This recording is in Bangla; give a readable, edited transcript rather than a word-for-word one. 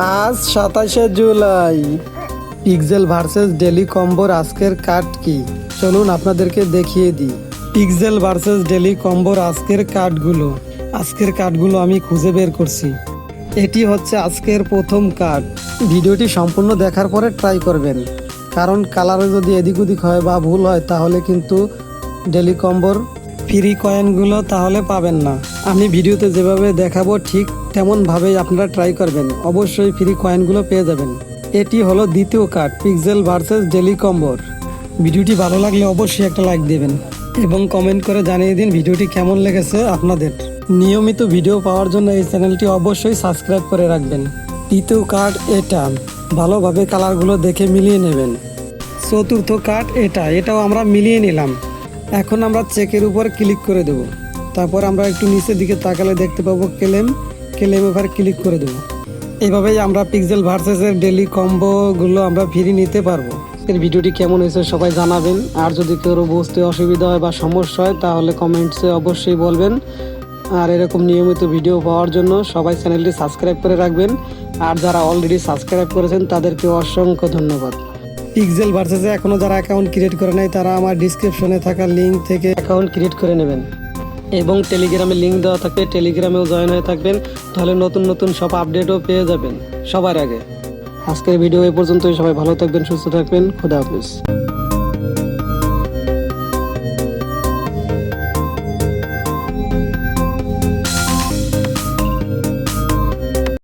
আজ 27শে জুলাই। পিক্সেল ভার্সেস ডেলি কম্বোর আজকের কার্ড কি চলুন আপনাদেরকে দেখিয়ে দিই। পিক্সেল ভার্সেস ডেলি কম্বোর আজকের কার্ডগুলো আমি খুঁজে বের করছি। এটি হচ্ছে আজকের প্রথম কার্ড। ভিডিওটি সম্পূর্ণ দেখার পরে ট্রাই করবেন, কারণ কালারে যদি এদিক ওদিক হয় বা ভুল হয় তাহলে কিন্তু ডেলি কম্বোর ফ্রি কয়েনগুলো তাহলে পাবেন না। আমি ভিডিওতে যেভাবে দেখাবো ঠিক তেমনভাবেই আপনারা ট্রাই করবেন, অবশ্যই ফ্রি কয়েনগুলো পেয়ে যাবেন। এটি হলো দ্বিতীয় কার্ড পিক্সেল ভার্সেস ডেলি কম্বোর। ভিডিওটি ভালো লাগলে অবশ্যই একটা লাইক দেবেন এবং কমেন্ট করে জানিয়ে দিন ভিডিওটি কেমন লেগেছে আপনাদের। নিয়মিত ভিডিও পাওয়ার জন্য এই চ্যানেলটি অবশ্যই সাবস্ক্রাইব করে রাখবেন। তৃতীয় কার্ড এটা, ভালোভাবে কালারগুলো দেখে মিলিয়ে নেবেন। চতুর্থ কার্ড এটাও আমরা মিলিয়ে নিলাম। এখন আমরা চেকের উপর ক্লিক করে দেব। তারপর আমরা একটু নিচের দিকে তাকালে দেখতে পাবো ক্লেম এবার ক্লিক করে দেবো। এভাবেই আমরা পিক্সেল ভার্সেসের ডেলি কম্বোগুলো আমরা ফ্রি নিতে পারবো। এর ভিডিওটি কেমন হয়েছে সবাই জানাবেন, আর যদি কেউ বুঝতে অসুবিধা হয় বা সমস্যা হয় তাহলে কমেন্টসে অবশ্যই বলবেন। আর এরকম নিয়মিত ভিডিও পাওয়ার জন্য সবাই চ্যানেলটি সাবস্ক্রাইব করে রাখবেন, আর যারা অলরেডি সাবস্ক্রাইব করেছেন তাদেরকে অসংখ্য ধন্যবাদ। পিক্সেল ভার্সেসে এখনও যারা অ্যাকাউন্ট ক্রিয়েট করে নাই তারা আমার ডিসক্রিপশনে থাকা লিঙ্ক থেকে অ্যাকাউন্ট ক্রিয়েট করে নেবেন এবং টেলিগ্রামে লিঙ্ক দেওয়া থাকবে, টেলিগ্রামেও জয়েন হয়ে থাকবেন, তাহলে নতুন নতুন সব আপডেটও পেয়ে যাবেন সবার আগে। আজকের ভিডিও এই পর্যন্তই। সবাই ভালো থাকবেন, সুস্থ থাকবেন। খোদা হাফেজ।